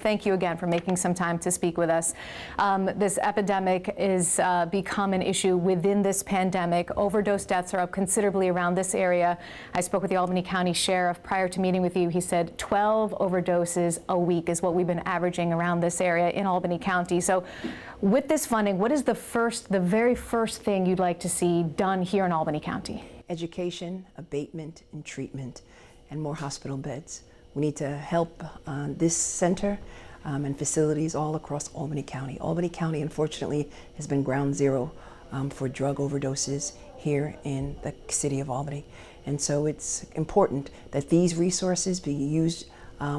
thank you again for making some time to speak with us. This epidemic is become an issue within this pandemic. Overdose deaths are up considerably around this area. I spoke with the Albany County Sheriff prior to meeting with you. He said 12 overdoses a week is what we've been averaging around this area in Albany County. So with this funding, what is the very first thing you'd like to see done here in Albany County? Education, abatement, and treatment, and more hospital beds. We need to help this center and facilities all across Albany County. Albany County, unfortunately, has been ground zero for drug overdoses here in the city of Albany. And so it's important that these resources be used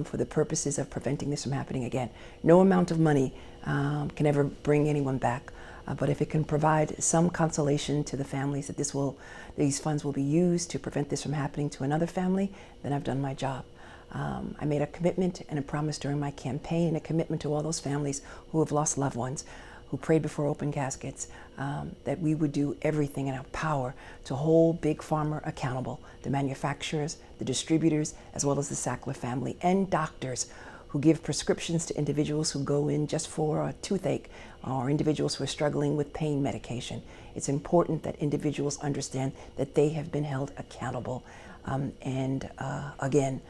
for the purposes of preventing this from happening again. No amount of money can ever bring anyone back, but if it can provide some consolation to the families that these funds will be used to prevent this from happening to another family, then I've done my job. I made a commitment and a promise during my campaign, and a commitment to all those families who have lost loved ones, who prayed before open caskets, that we would do everything in our power to hold Big Pharma accountable, the manufacturers, the distributors, as well as the Sackler family, and doctors who give prescriptions to individuals who go in just for a toothache, or individuals who are struggling with pain medication. It's important that individuals understand that they have been held accountable. Again,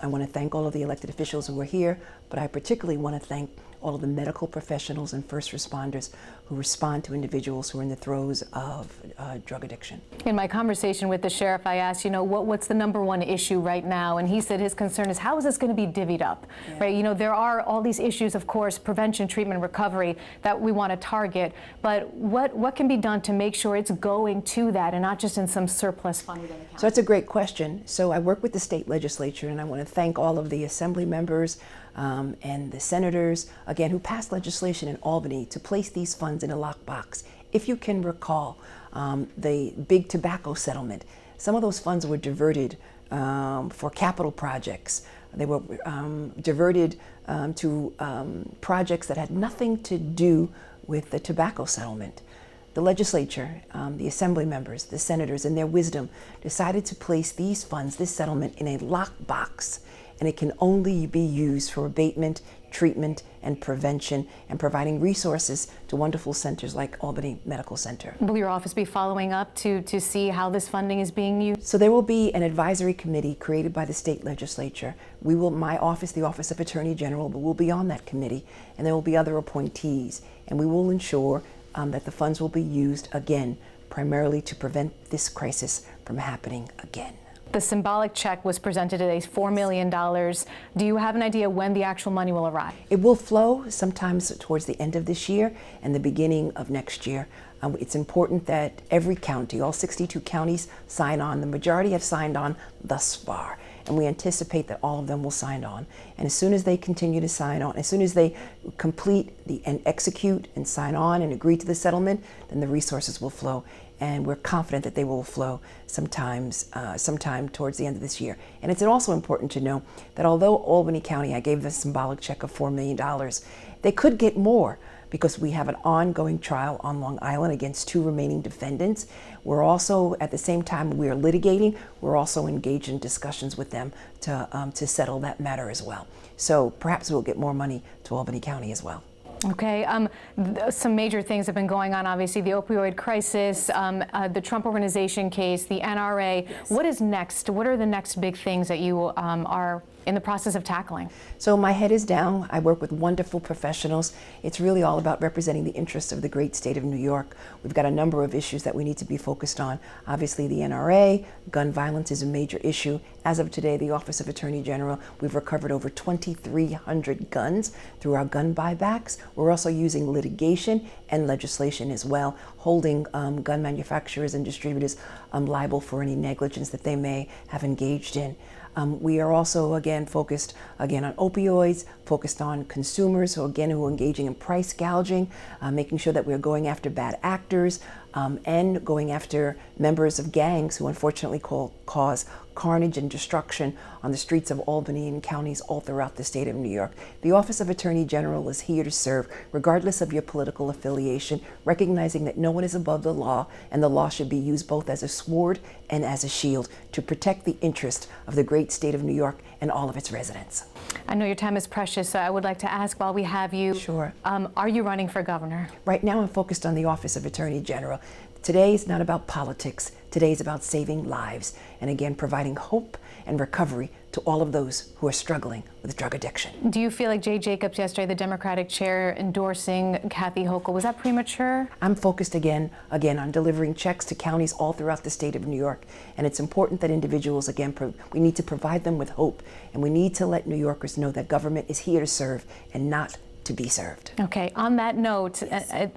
I want to thank all of the elected officials who are here, but I particularly want to thank all of the medical professionals and first responders who respond to individuals who are in the throes of drug addiction. In my conversation with the sheriff, I asked, what's the number one issue right now? And he said his concern is, how is this going to be divvied up? Yeah. Right? There are all these issues, of course, prevention, treatment, recovery that we want to target. But what can be done to make sure it's going to that and not just in some surplus funding account? So that's a great question. So I work with the state legislature, and I want to thank all of the assembly members and the senators, again, who passed legislation in Albany to place these funds in a lockbox. If you can recall the big tobacco settlement, some of those funds were diverted for capital projects. They were diverted to projects that had nothing to do with the tobacco settlement. The legislature, the assembly members, the senators, in their wisdom, decided to place these funds, this settlement, in a lockbox, and it can only be used for abatement, treatment, and prevention, and providing resources to wonderful centers like Albany Medical Center. Will your office be following up to see how this funding is being used? So there will be an advisory committee created by the state legislature. My office, the Office of Attorney General, will be on that committee, and there will be other appointees, and we will ensure that the funds will be used again, primarily to prevent this crisis from happening again. The symbolic check was presented today, $4 million. Do you have an idea when the actual money will arrive? It will flow sometimes towards the end of this year and the beginning of next year. It's important that every county, all 62 counties, sign on. The majority have signed on thus far, and we anticipate that all of them will sign on. And as soon as they continue to sign on, as soon as they complete and execute and sign on and agree to the settlement, then the resources will flow. And we're confident that they will flow sometime towards the end of this year. And it's also important to know that although Albany County, I gave the symbolic check of $4 million, they could get more because we have an ongoing trial on Long Island against 2 remaining defendants. We're also, at the same time we are litigating, we're also engaged in discussions with them to settle that matter as well. So perhaps we'll get more money to Albany County as well. Okay, some major things have been going on, obviously, the opioid crisis, the Trump Organization case, the NRA. Yes. What is next? What are the next big things that you are in the process of tackling? So my head is down. I work with wonderful professionals. It's really all about representing the interests of the great state of New York. We've got a number of issues that we need to be focused on. Obviously, the NRA, gun violence is a major issue. As of today, the Office of Attorney General, we've recovered over 2,300 guns through our gun buybacks. We're also using litigation and legislation as well, holding gun manufacturers and distributors liable for any negligence that they may have engaged in. We are also, again, focused on opioids, focused on consumers who are engaging in price gouging, making sure that we're going after bad actors, and going after members of gangs who unfortunately cause carnage and destruction on the streets of Albany and counties all throughout the state of New York. The Office of Attorney General is here to serve, regardless of your political affiliation, recognizing that no one is above the law, and the law should be used both as a sword and as a shield to protect the interest of the great state of New York and all of its residents. I know your time is precious, so I would like to ask while we have you. Sure. Are you running for governor? Right now I'm focused on the Office of Attorney General. Today is not about politics. Today is about saving lives and, again, providing hope and recovery to all of those who are struggling with drug addiction. Do you feel like Jay Jacobs yesterday, the Democratic chair, endorsing Kathy Hochul, was that premature? I'm focused again on delivering checks to counties all throughout the state of New York. And it's important that individuals, again, we need to provide them with hope. And we need to let New Yorkers know that government is here to serve and not to be served. Okay, on that note,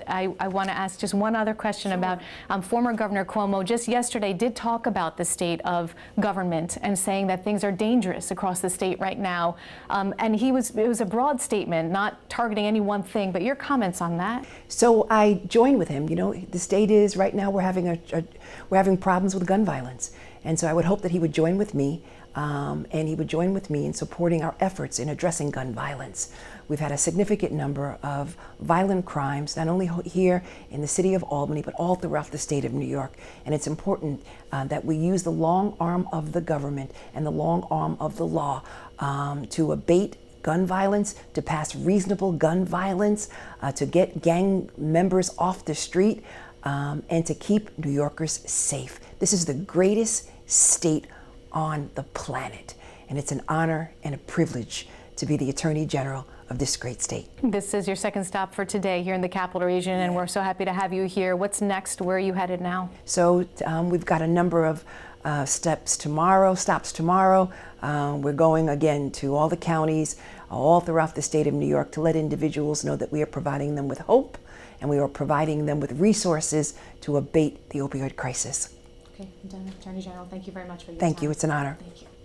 I want to ask just one other question about former Governor Cuomo. Just yesterday did talk about the state of government and saying that things are dangerous across the state right now. And it was a broad statement, not targeting any one thing, but your comments on that? So I join with him. You know, the state is right now we're having problems with gun violence. And so I would hope that he would join with me in supporting our efforts in addressing gun violence. We've had a significant number of violent crimes, not only here in the city of Albany, but all throughout the state of New York. And it's important that we use the long arm of the government and the long arm of the law to abate gun violence, to pass reasonable gun violence, to get gang members off the street, and to keep New Yorkers safe. This is the greatest state on the planet, and it's an honor and a privilege to be the Attorney General of this great state. This is your second stop for today here in the Capital Region, and we're so happy to have you here. What's next? Where are you headed now? So we've got a number of stops tomorrow. We're going again to all the counties all throughout the state of New York to let individuals know that we are providing them with hope and we are providing them with resources to abate the opioid crisis. Okay, I'm done. Attorney General, thank you very much for your time. Thank you. It's an honor. Thank you.